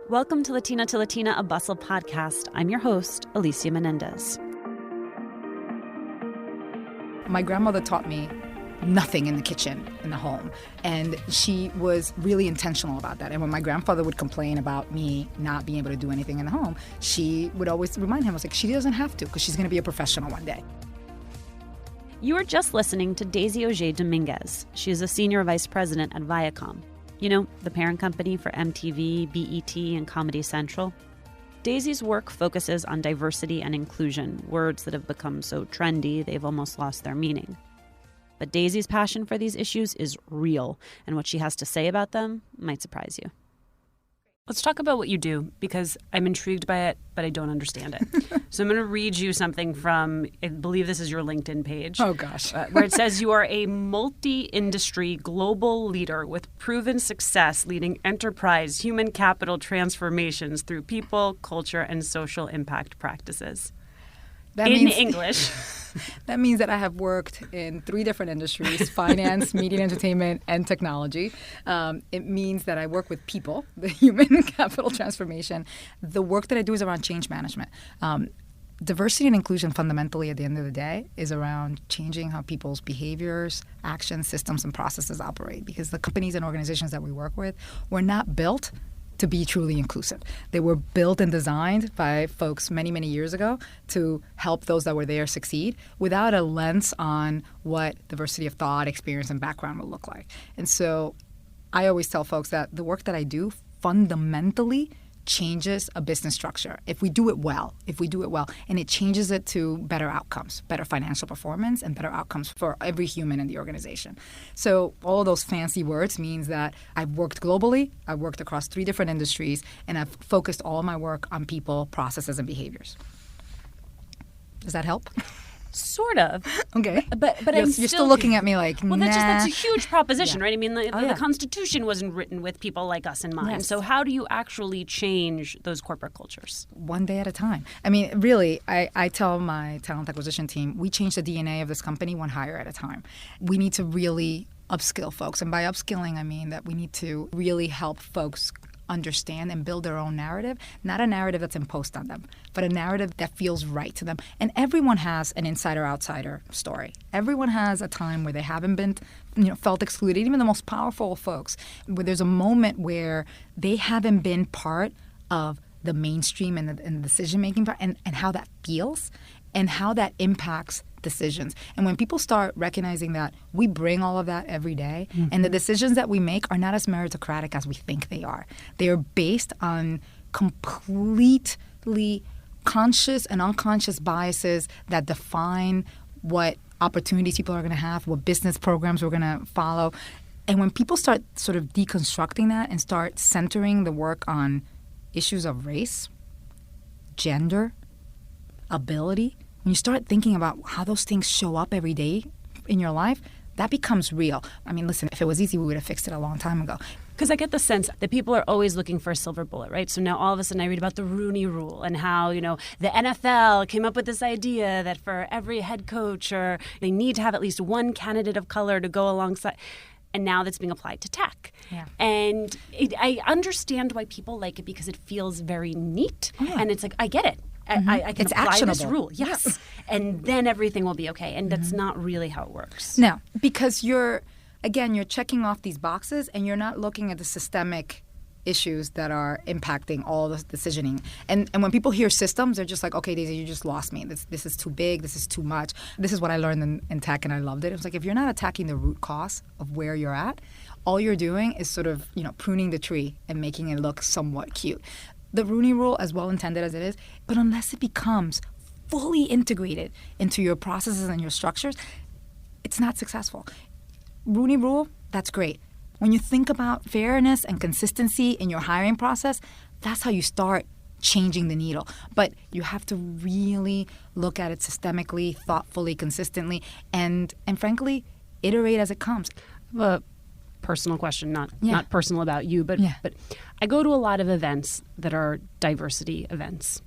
Welcome to Latina, a Bustle podcast. I'm your host, Alicia Menendez. My grandmother taught me nothing in the kitchen, in the home. And she was really intentional about that. And when my grandfather would complain about me not being able to do anything in the home, she would always remind him, I was like, she doesn't have to, because she's going to be a professional one day. You are just listening to Daisy Auger-Dominguez. She is a senior vice president at Viacom. You know, the parent company for MTV, BET, and Comedy Central. Daisy's work focuses on diversity and inclusion, words that have become so trendy they've almost lost their meaning. But Daisy's passion for these issues is real, and what she has to say about them might surprise you. Let's talk about what you do, because I'm intrigued by it, but I don't understand it. So I'm going to read you something from, I believe this is your LinkedIn page. Oh, gosh. Where it says you are a multi-industry global leader with proven success leading enterprise human capital transformations through people, culture, and social impact practices. English. That means that I have worked in 3 different industries: finance, media and entertainment, and technology. It means that I work with people, the human capital transformation. The work that I do is around change management. Diversity and inclusion fundamentally at the end of the day is around changing how people's behaviors, actions, systems, and processes operate. Because the companies and organizations that we work with were not built to be truly inclusive. They were built and designed by folks many, many years ago to help those that were there succeed without a lens on what diversity of thought, experience, and background will look like. And so I always tell folks that the work that I do fundamentally changes a business structure if we do it well, and it changes it to better outcomes, better financial performance, and better outcomes for every human in the organization. So all of those fancy words means that I've worked globally, I've worked across 3 different industries, and I've focused all my work on people, processes, and behaviors. Does that help? Sort of. Okay. But you're still looking at me like, well, nah. that's a huge proposition, Yeah. right? I mean, the Constitution wasn't written with people like us in mind. Yes. So how do you actually change those corporate cultures? One day at a time. I mean, really, I tell my talent acquisition team, we change the DNA of this company one hire at a time. We need to really upskill folks. And by upskilling, I mean that we need to really help folks understand and build their own narrative, not a narrative that's imposed on them, but a narrative that feels right to them. And everyone has an insider-outsider story. Everyone has a time where they haven't been, felt excluded, even the most powerful folks, where there's a moment where they haven't been part of the mainstream and the decision-making part, and how that feels and how that impacts decisions. And when people start recognizing that we bring all of that every day, and the decisions that we make are not as meritocratic as we think they are. They are based on completely conscious and unconscious biases that define what opportunities people are going to have, what business programs we're going to follow. And when people start sort of deconstructing that and start centering the work on issues of race, gender, ability, when you start thinking about how those things show up every day in your life, that becomes real. I mean, listen, if it was easy, we would have fixed it a long time ago. Because I get the sense that people are always looking for a silver bullet, right? So now all of a sudden I read about the Rooney Rule and how, the NFL came up with this idea that for every head coach or they need to have at least one candidate of color to go alongside. And now that's being applied to tech. Yeah. And I understand why people like it because it feels very neat. Oh, yeah. And it's like, I get it. I can It's apply actionable. this rule. Yes. Yeah. And then everything will be okay. And that's not really how it works. No, because you're checking off these boxes and you're not looking at the systemic issues that are impacting all the decisioning. And when people hear systems, they're just like, okay, Daisy, you just lost me. This is too big. This is too much. This is what I learned in tech, and I loved it. It was like, if you're not attacking the root cause of where you're at, all you're doing is sort of, pruning the tree and making it look somewhat cute. The Rooney Rule, as well intended as it is, but unless it becomes fully integrated into your processes and your structures, it's not successful. Rooney Rule, that's great. When you think about fairness and consistency in your hiring process, that's how you start changing the needle. But you have to really look at it systemically, thoughtfully, consistently, and frankly, iterate as it comes. I have a personal question, not personal about you, but I go to a lot of events that are diversity events.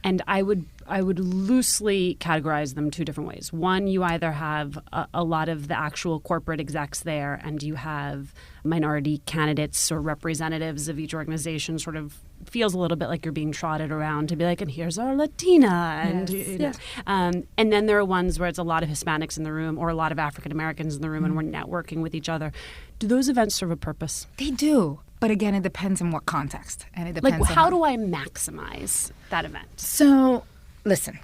And I would I would loosely categorize them two different ways. One, you either have a lot of the actual corporate execs there, and you have minority candidates or representatives of each organization. Sort of feels a little bit like you're being trotted around to be like, and here's our Latina. And, yes. And then there are ones where it's a lot of Hispanics in the room or a lot of African Americans in the room, and we're networking with each other. Do those events serve a purpose? They do. But again, it depends in what context. And it depends how do I maximize that event? So, listen,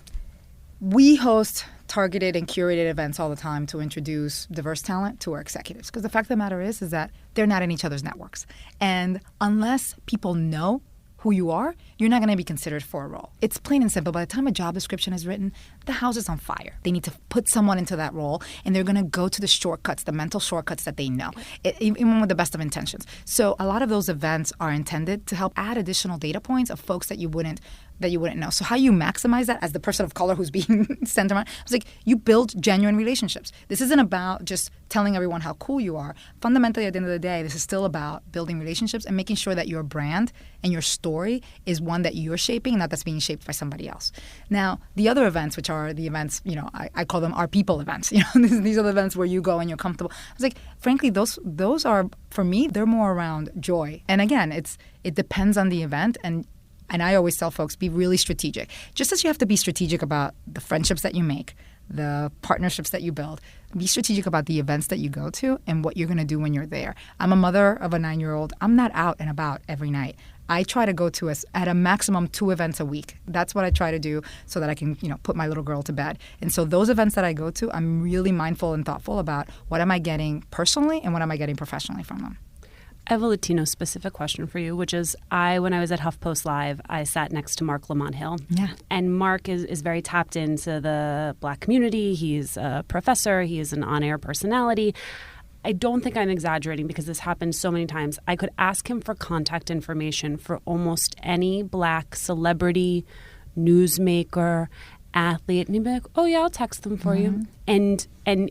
we host targeted and curated events all the time to introduce diverse talent to our executives. Because the fact of the matter is that they're not in each other's networks. And unless people know who you are, you're not going to be considered for a role. It's plain and simple. By the time a job description is written, the house is on fire. They need to put someone into that role, and they're going to go to the shortcuts, the mental shortcuts that they know, even with the best of intentions. So a lot of those events are intended to help add additional data points of folks that you wouldn't know. So how you maximize that as the person of color who's being sent around, I was like, you build genuine relationships. This isn't about just telling everyone how cool you are. Fundamentally, at the end of the day, this is still about building relationships and making sure that your brand and your story is one that you're shaping, not that's being shaped by somebody else. Now, the other events, which are the events, I call them our people events. These are the events where you go and you're comfortable. I was like, frankly, those are, for me, they're more around joy. And again, it depends on the event, and I always tell folks, be really strategic. Just as you have to be strategic about the friendships that you make, the partnerships that you build, be strategic about the events that you go to and what you're going to do when you're there. I'm a mother of a 9-year-old. I'm not out and about every night. I try to go to at a maximum 2 events a week. That's what I try to do so that I can, put my little girl to bed. And so those events that I go to, I'm really mindful and thoughtful about what am I getting personally and what am I getting professionally from them. I have a Latino-specific question for you, which is when I was at HuffPost Live, I sat next to Mark Lamont Hill. Yeah. And Mark is very tapped into the Black community. He's a professor. He is an on-air personality. I don't think I'm exaggerating because this happens so many times. I could ask him for contact information for almost any Black celebrity, newsmaker, athlete, and he'd be like, oh yeah, I'll text them for you. And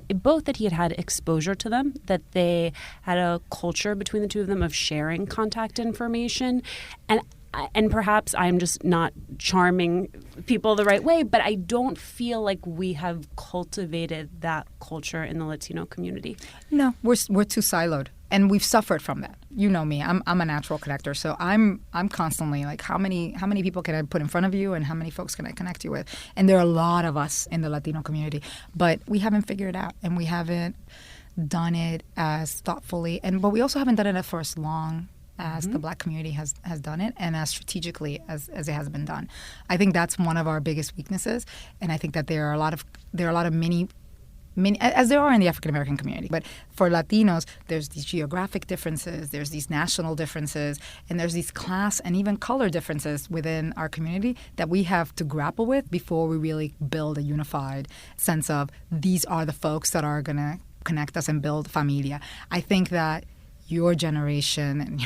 both that he had exposure to them, that they had a culture between the two of them of sharing contact information, and perhaps I'm just not charming people the right way, but I don't feel like we have cultivated that culture in the Latino community. No, we're too siloed. And we've suffered from that. You know me. I'm a natural connector, so I'm constantly like, how many people can I put in front of you, and how many folks can I connect you with? And there are a lot of us in the Latino community, but we haven't figured it out, and we haven't done it as thoughtfully, but we also haven't done it for as long as the Black community has done it, and as strategically as it has been done. I think that's one of our biggest weaknesses, and I think that there are a lot of many, as there are in the African American community. But for Latinos, there's these geographic differences, there's these national differences, and there's these class and even color differences within our community that we have to grapple with before we really build a unified sense of these are the folks that are going to connect us and build familia. I think that your generation, and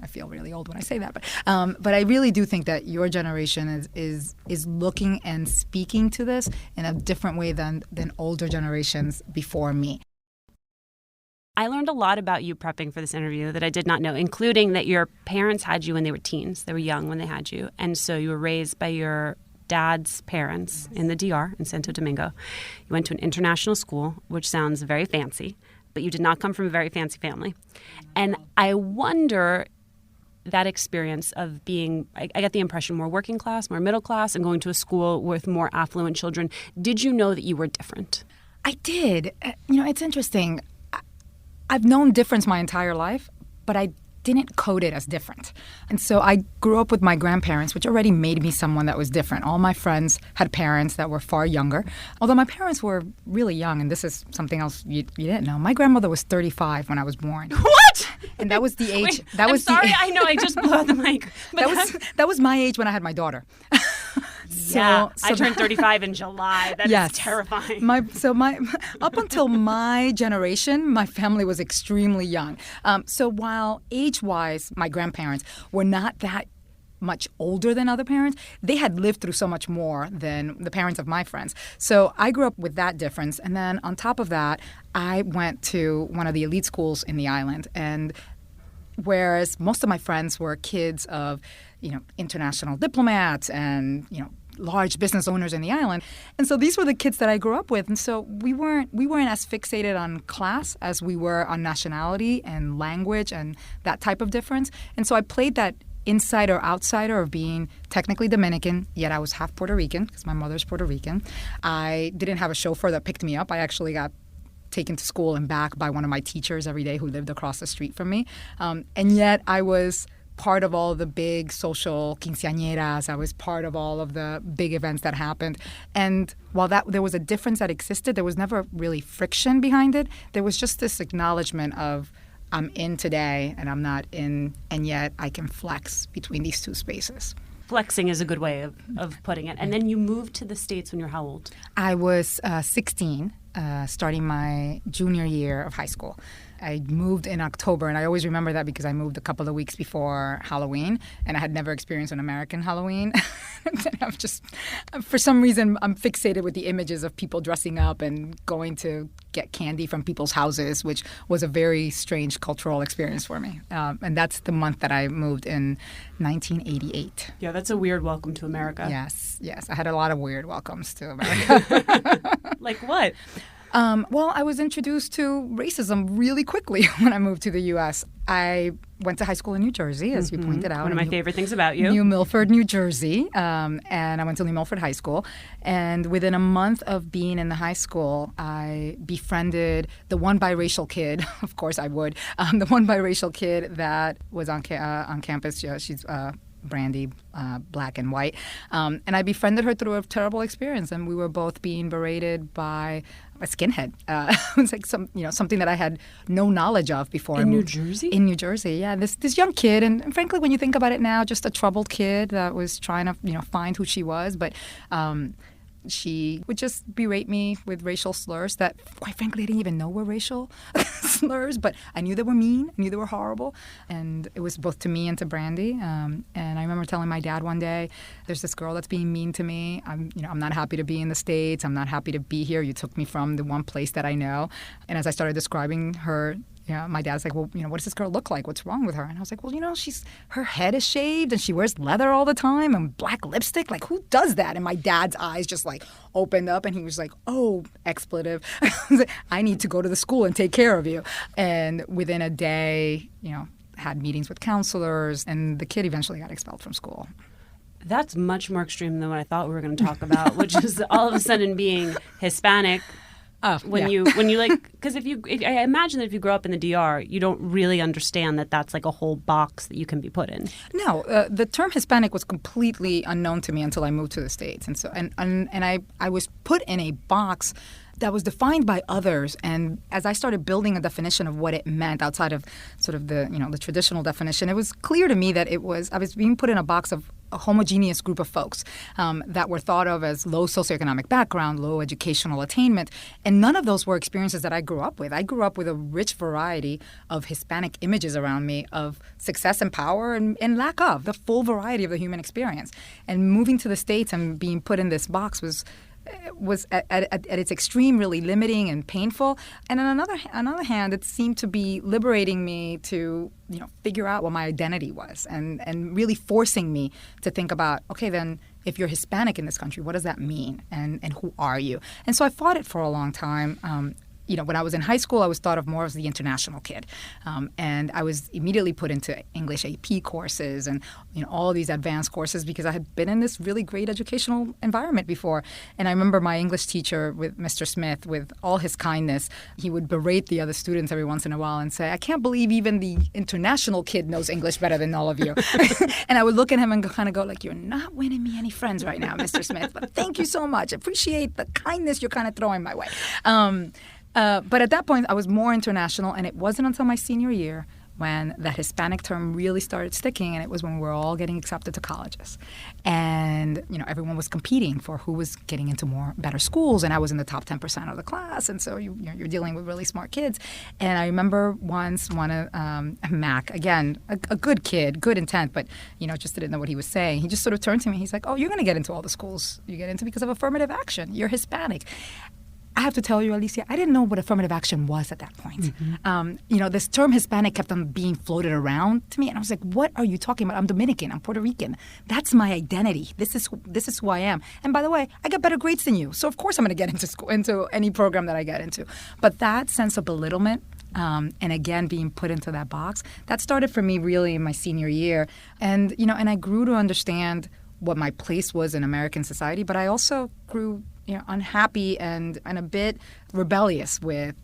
I feel really old when I say that, but I really do think that your generation is looking and speaking to this in a different way than older generations before me. I learned a lot about you prepping for this interview that I did not know, including that your parents had you when they were teens. They were young when they had you, and so you were raised by your dad's parents in the DR in Santo Domingo. You went to an international school, which sounds very fancy, but you did not come from a very fancy family. And I wonder that experience of being, I get the impression, more working class, more middle class, and going to a school with more affluent children. Did you know that you were different? I did. It's interesting. I've known difference my entire life, but I didn't code it as different. And so I grew up with my grandparents, which already made me someone that was different. All my friends had parents that were far younger, although my parents were really young, and this is something else you didn't know. My grandmother was 35 when I was born. What? And that was the age. Wait, I'm sorry, I know I just blew out the mic. That was my age when I had my daughter. I turned 35 in July. That is terrifying. Up until my generation, my family was extremely young. So while age-wise, my grandparents were not that much older than other parents, they had lived through so much more than the parents of my friends. So I grew up with that difference. And then on top of that, I went to one of the elite schools in the island. And whereas most of my friends were kids of international diplomats and, large business owners in the island. And so these were the kids that I grew up with. And so we weren't as fixated on class as we were on nationality and language and that type of difference. And so I played that insider-outsider of being technically Dominican, yet I was half Puerto Rican because my mother's Puerto Rican. I didn't have a chauffeur that picked me up. I actually got taken to school and back by one of my teachers every day who lived across the street from me. And yet I was part of all the big social quinceañeras. I was part of all of the big events that happened. And while there was a difference that existed, there was never really friction behind it. There was just this acknowledgement of I'm in today and I'm not in, and yet I can flex between these two spaces. Flexing is a good way of putting it. And then you moved to the States when you were how old? I was 16, starting my junior year of high school. I moved in October, and I always remember that because I moved a couple of weeks before Halloween, and I had never experienced an American Halloween. For some reason, I'm fixated with the images of people dressing up and going to get candy from people's houses, which was a very strange cultural experience for me. And that's the month that I moved in 1988. Yeah, that's a weird welcome to America. Yes. I had a lot of weird welcomes to America. Like what? Well, I was introduced to racism really quickly when I moved to the U.S. I went to high school in New Jersey, as you pointed out. One of my favorite things about you. New Milford, New Jersey. And I went to New Milford High School. And within a month of being in the high school, I befriended the one biracial kid. Of course I would. The one biracial kid that was on campus. Yeah, she's Brandy, black and white. And I befriended her through a terrible experience. And we were both being berated by a skinhead. It was like something that I had no knowledge of before. In New Jersey? In New Jersey, yeah. This young kid, and frankly, when you think about it now, just a troubled kid that was trying to find who she was, but she would just berate me with racial slurs that, quite frankly, I didn't even know were racial slurs, but I knew they were mean. I knew they were horrible. And it was both to me and to Brandy. And I remember telling my dad one day, there's this girl that's being mean to me. I'm not happy to be in the States. I'm not happy to be here. You took me from the one place that I know. And as I started describing her, my dad's like, well, what does this girl look like? What's wrong with her? And I was like, well, her head is shaved and she wears leather all the time and black lipstick. Like, who does that? And my dad's eyes just like opened up and he was like, oh, expletive. I need to go to the school and take care of you. And within a day, had meetings with counselors, and the kid eventually got expelled from school. That's much more extreme than what I thought we were going to talk about, which is all of a sudden being Hispanic. When you like, because I imagine that if you grow up in the DR, you don't really understand that that's like a whole box that you can be put in. No, the term Hispanic was completely unknown to me until I moved to the States, and so I was put in a box that was defined by others. And as I started building a definition of what it meant outside of sort of the the traditional definition, it was clear to me that I was being put in a box of a homogeneous group of folks that were thought of as low socioeconomic background, low educational attainment. And none of those were experiences that I grew up with. I grew up with a rich variety of Hispanic images around me of success and power and lack of, the full variety of the human experience. And moving to the States and being put in this box was at its extreme really limiting and painful. And on another hand, it seemed to be liberating me to figure out what my identity was and really forcing me to think about, okay, then if you're Hispanic in this country, what does that mean and who are you? And so I fought it for a long time. When I was in high school, I was thought of more as the international kid. And I was immediately put into English AP courses and all these advanced courses because I had been in this really great educational environment before. And I remember my English teacher, with Mr. Smith, with all his kindness, he would berate the other students every once in a while and say, I can't believe even the international kid knows English better than all of you. And I would look at him and kind of go like, you're not winning me any friends right now, Mr. Smith, but thank you so much. Appreciate the kindness you're kind of throwing my way. But at that point, I was more international, and it wasn't until my senior year when that Hispanic term really started sticking, and it was when we were all getting accepted to colleges. And, everyone was competing for who was getting into better schools, and I was in the top 10% of the class, and so you're dealing with really smart kids. And I remember once Mac, again, a good kid, good intent, but, just didn't know what he was saying. He just sort of turned to me, he's like, oh, you're going to get into all the schools you get into because of affirmative action. You're Hispanic. I have to tell you, Alicia, I didn't know what affirmative action was at that point. This term Hispanic kept on being floated around to me, and I was like, what are you talking about? I'm Dominican. I'm Puerto Rican. That's my identity. This is who I am. And by the way, I got better grades than you, so of course I'm going to get into school, into any program that I get into. But that sense of belittlement, and again, being put into that box, that started for me really in my senior year. And, and I grew to understand what my place was in American society, but I also grew unhappy and a bit rebellious with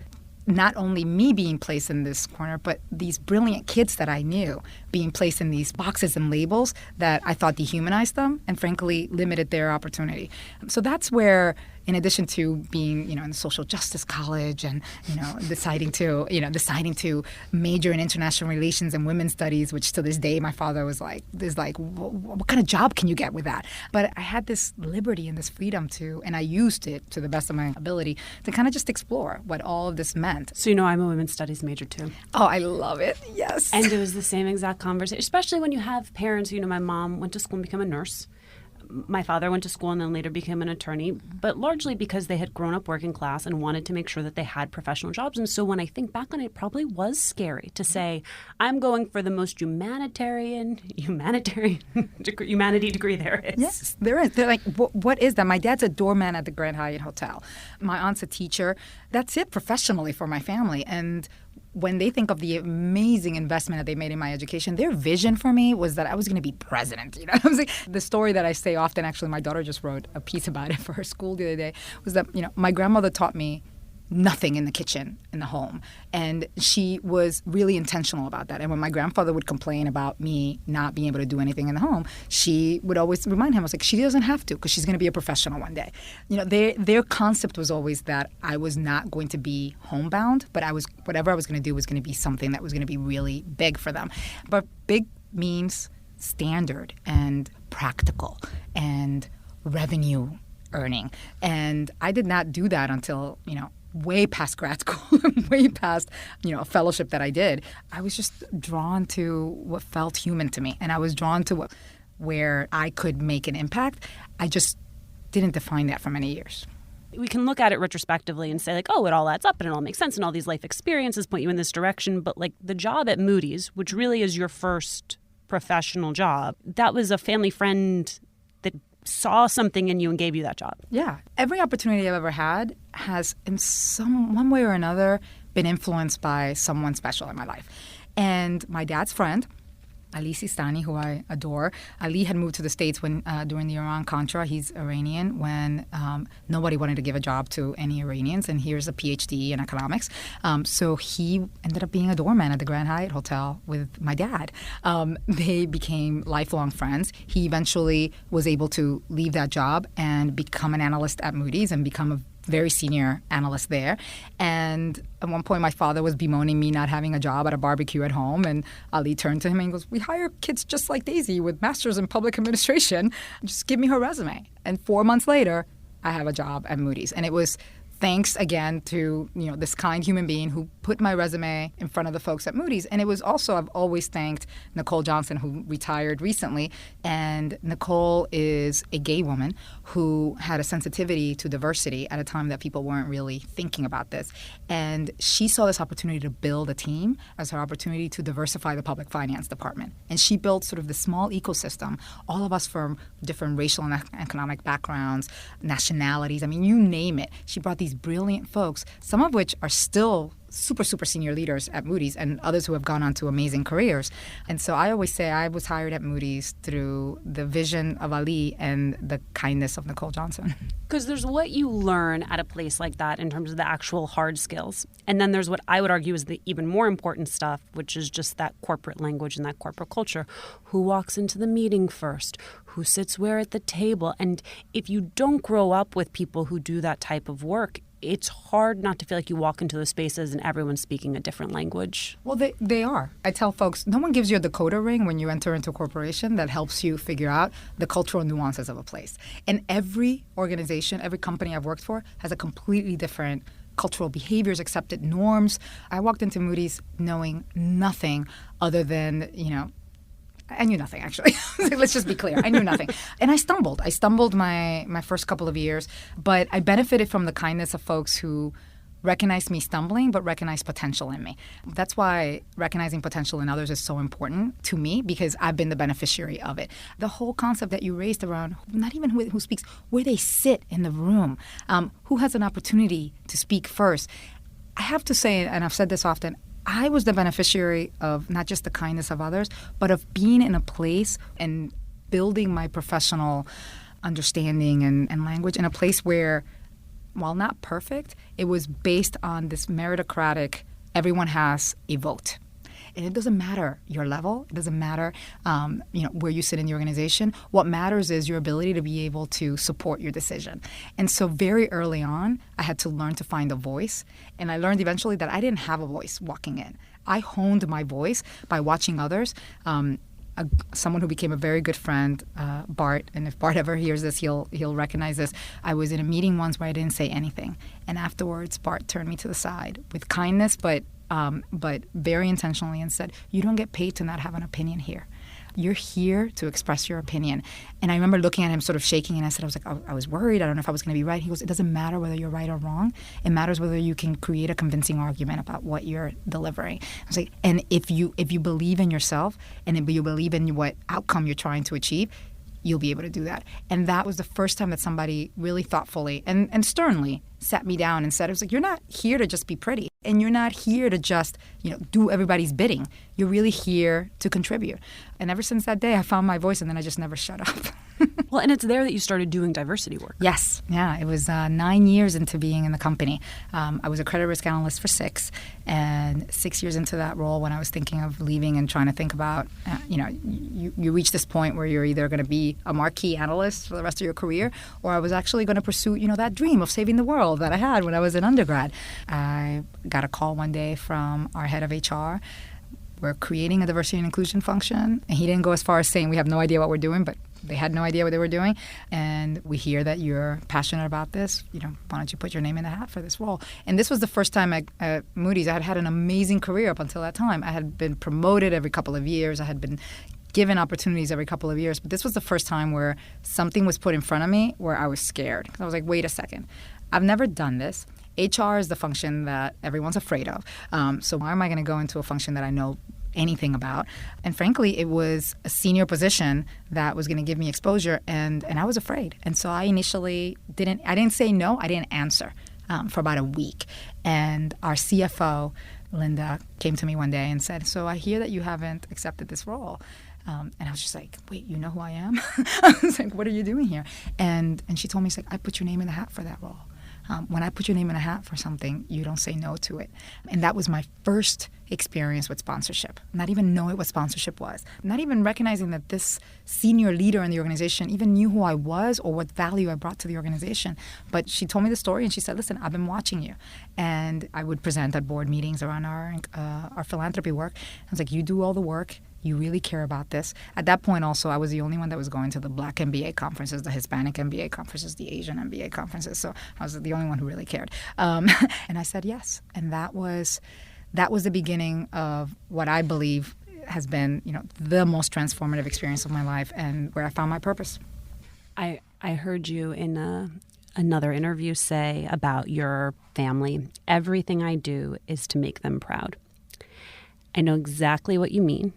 not only me being placed in this corner, but these brilliant kids that I knew being placed in these boxes and labels that I thought dehumanized them and frankly limited their opportunity. So that's where, in addition to being, in the social justice college and, deciding to major in international relations and women's studies, which to this day my father was like, what kind of job can you get with that? But I had this liberty and this freedom and I used it to the best of my ability to kind of just explore what all of this meant. So, I'm a women's studies major too. Oh, I love it. Yes. And it was the same exact conversation, especially when you have parents, my mom went to school and became a nurse. My father went to school and then later became an attorney, but largely because they had grown up working class and wanted to make sure that they had professional jobs. And so when I think back on it, it probably was scary to say, I'm going for the most humanitarian humanity degree there is. Yes, there is. They're like, what is that? My dad's a doorman at the Grand Hyatt Hotel. My aunt's a teacher. That's it professionally for my family. And when they think of the amazing investment that they made in my education, their vision for me was that I was going to be president. I was like, the story that I say often, actually, my daughter just wrote a piece about it for her school the other day, was that, my grandmother taught me nothing in the kitchen, in the home. And she was really intentional about that. And when my grandfather would complain about me not being able to do anything in the home, she would always remind him, I was like, she doesn't have to because she's going to be a professional one day. Their concept was always that I was not going to be homebound, but whatever I was going to do was going to be something that was going to be really big for them. But big means standard and practical and revenue earning. And I did not do that until, way past grad school, way past, a fellowship that I did. I was just drawn to what felt human to me. And I was drawn to where I could make an impact. I just didn't define that for many years. We can look at it retrospectively and say it all adds up and it all makes sense and all these life experiences point you in this direction. But the job at Moody's, which really is your first professional job, that was a family friend that saw something in you and gave you that job. Yeah. Every opportunity I've ever had has, in one way or another, been influenced by someone special in my life. And my dad's friend, Ali Sistani, who I adore. Ali had moved to the States during the Iran-Contra. He's Iranian when nobody wanted to give a job to any Iranians, and here's a PhD in economics. So he ended up being a doorman at the Grand Hyatt Hotel with my dad. They became lifelong friends. He eventually was able to leave that job and become an analyst at Moody's and become a very senior analyst there. And at one point, my father was bemoaning me not having a job at a barbecue at home. And Ali turned to him and goes, we hire kids just like Daisy with masters in public administration. Just give me her resume. And 4 months later, I have a job at Moody's. And it was thanks again to this kind human being who put my resume in front of the folks at Moody's. And it was also, I've always thanked Nicole Johnson, who retired recently. And Nicole is a gay woman who had a sensitivity to diversity at a time that people weren't really thinking about this. And she saw this opportunity to build a team as her opportunity to diversify the public finance department. And she built sort of the small ecosystem, all of us from different racial and economic backgrounds, nationalities, you name it. She brought these brilliant folks, some of which are still super, super senior leaders at Moody's and others who have gone on to amazing careers. And so I always say I was hired at Moody's through the vision of Ali and the kindness of Nicole Johnson. Because there's what you learn at a place like that in terms of the actual hard skills. And then there's what I would argue is the even more important stuff, which is just that corporate language and that corporate culture. Who walks into the meeting first? Who sits where at the table? And if you don't grow up with people who do that type of work, it's hard not to feel like you walk into those spaces and everyone's speaking a different language. Well, they are. I tell folks, no one gives you a decoder ring when you enter into a corporation that helps you figure out the cultural nuances of a place. And every organization, every company I've worked for has a completely different cultural behaviors, accepted norms. I walked into Moody's knowing nothing other than, I knew nothing, actually. Let's just be clear. I knew nothing. And I stumbled. I stumbled my first couple of years, but I benefited from the kindness of folks who recognized me stumbling, but recognized potential in me. That's why recognizing potential in others is so important to me, because I've been the beneficiary of it. The whole concept that you raised around not even who speaks, where they sit in the room, who has an opportunity to speak first. I have to say, and I've said this often, I was the beneficiary of not just the kindness of others, but of being in a place and building my professional understanding and language in a place where, while not perfect, it was based on this meritocratic, everyone has a vote. And it doesn't matter your level. It doesn't matter where you sit in the organization. What matters is your ability to be able to support your decision. And so very early on, I had to learn to find a voice. And I learned eventually that I didn't have a voice walking in. I honed my voice by watching others. Someone who became a very good friend, Bart, and if Bart ever hears this, he'll recognize this. I was in a meeting once where I didn't say anything. And afterwards, Bart turned me to the side with kindness, but very intentionally, and said, "You don't get paid to not have an opinion here. You're here to express your opinion." And I remember looking at him sort of shaking, and I said, I was worried. I don't know if I was going to be right. He goes, "It doesn't matter whether you're right or wrong. It matters whether you can create a convincing argument about what you're delivering." I was like, and if you believe in yourself, and if you believe in what outcome you're trying to achieve, you'll be able to do that. And that was the first time that somebody really thoughtfully and sternly sat me down and said, it was like, "You're not here to just be pretty, and you're not here to just, do everybody's bidding. You're really here to contribute." And ever since that day, I found my voice, and then I just never shut up. Well, and it's there that you started doing diversity work. Yes. Yeah. It was 9 years into being in the company. I was a credit risk analyst for 6. And 6 years into that role, when I was thinking of leaving and trying to think about, you reach this point where you're either going to be a marquee analyst for the rest of your career, or I was actually going to pursue, that dream of saving the world that I had when I was an undergrad. I got a call one day from our head of HR. We're creating a diversity and inclusion function. And he didn't go as far as saying we have no idea what we're doing, but they had no idea what they were doing. And we hear that you're passionate about this. Why don't you put your name in the hat for this role? And this was the first time at Moody's. I had had an amazing career up until that time. I had been promoted every couple of years. I had been given opportunities every couple of years. But this was the first time where something was put in front of me where I was scared. I was like, wait a second. I've never done this. HR is the function that everyone's afraid of. So why am I going to go into a function that I know anything about? And frankly, it was a senior position that was going to give me exposure, and I was afraid. And so I initially didn't say no, I didn't answer for about a week. And our CFO, Linda, came to me one day and said, "So I hear that you haven't accepted this role." And I was just like, "Wait, you know who I am?" I was like, "What are you doing here?" And she told me, she's like, "I put your name in the hat for that role. When I put your name in a hat for something, you don't say no to it." And that was my first experience with sponsorship. Not even knowing what sponsorship was. Not even recognizing that this senior leader in the organization even knew who I was or what value I brought to the organization. But she told me the story, and she said, "Listen, I've been watching you." And I would present at board meetings around our philanthropy work. I was like, "You do all the work. You really care about this." At that point also, I was the only one that was going to the Black MBA conferences, the Hispanic MBA conferences, the Asian MBA conferences. So I was the only one who really cared. And I said yes. And that was the beginning of what I believe has been, the most transformative experience of my life, and where I found my purpose. I heard you in another interview say about your family, "Everything I do is to make them proud." I know exactly what you mean.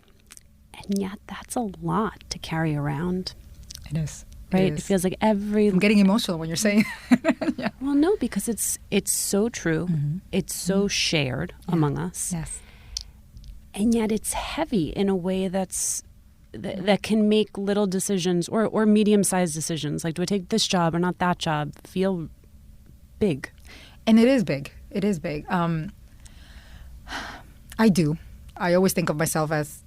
And yet that's a lot to carry around. It is. Right? It feels like I'm getting emotional when you're saying yeah. Well, no, because it's so true. Mm-hmm. It's so shared among us. Yes. And yet it's heavy in a way that can make little decisions or medium-sized decisions, like do I take this job or not that job, feel big. And it is big. It is big. I do. I always think of myself as,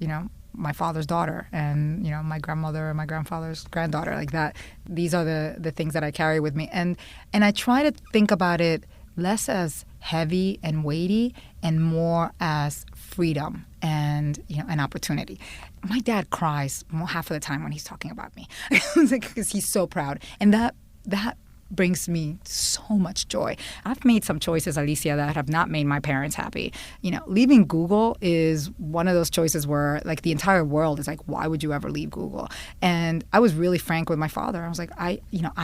my father's daughter and, my grandmother and my grandfather's granddaughter, like that. These are the things that I carry with me. And I try to think about it less as heavy and weighty and more as freedom and, an opportunity. My dad cries half of the time when he's talking about me because he's so proud. And that brings me so much joy. I've made some choices, Alicia, that have not made my parents happy. Leaving Google is one of those choices where like the entire world is like, why would you ever leave Google? And I was really frank with my father. I was like, I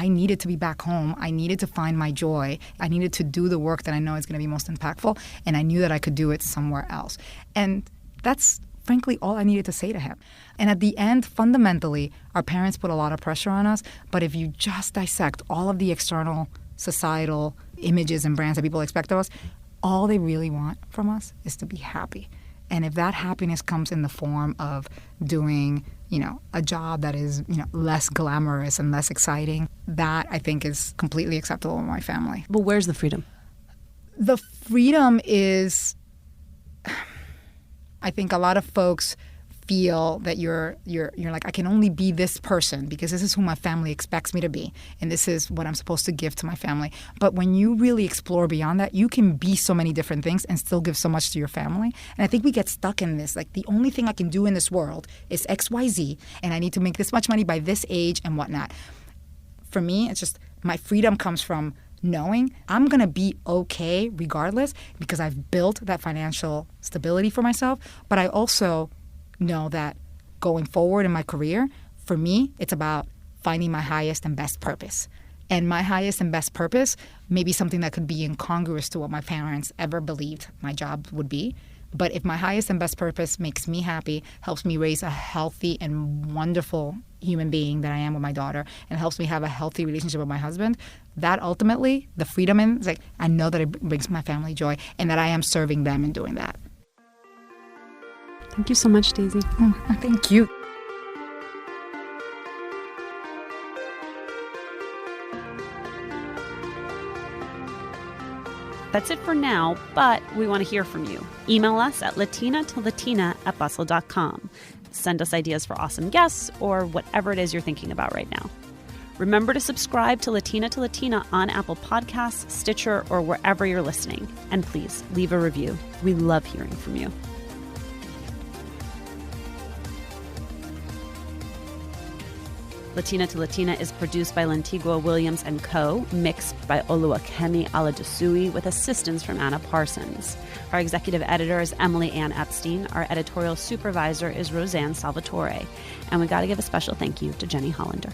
needed to be back home. I needed to find my joy. I needed to do the work that I know is going to be most impactful. And I knew that I could do it somewhere else. And that's frankly all I needed to say to him. And at the end, fundamentally, our parents put a lot of pressure on us. But if you just dissect all of the external societal images and brands that people expect of us, all they really want from us is to be happy. And if that happiness comes in the form of doing, a job that is, less glamorous and less exciting, that I think is completely acceptable in my family. But where's the freedom? The freedom is, I think a lot of folks feel that you're like, I can only be this person because this is who my family expects me to be, and this is what I'm supposed to give to my family. But when you really explore beyond that, you can be so many different things and still give so much to your family. And I think we get stuck in this, like the only thing I can do in this world is XYZ, and I need to make this much money by this age and whatnot. For me, it's just my freedom comes from knowing I'm going to be okay regardless because I've built that financial stability for myself. But I also know that going forward in my career, for me, it's about finding my highest and best purpose. And my highest and best purpose may be something that could be incongruous to what my parents ever believed my job would be. But if my highest and best purpose makes me happy, helps me raise a healthy and wonderful human being that I am with my daughter, and helps me have a healthy relationship with my husband, that ultimately, the freedom in, is like, I know that it brings my family joy and that I am serving them in doing that. Thank you so much, Daisy. Oh, thank you. That's it for now, but we want to hear from you. Email us at latinatolatina@bustle.com. Send us ideas for awesome guests or whatever it is you're thinking about right now. Remember to subscribe to Latina on Apple Podcasts, Stitcher, or wherever you're listening. And please leave a review. We love hearing from you. Latina to Latina is produced by Lantigua Williams Co, mixed by Oluwakemi Aladusui, with assistance from Anna Parsons. Our executive editor is Emily Ann Epstein. Our editorial supervisor is Roseanne Salvatore. And we got to give a special thank you to Jenny Hollander.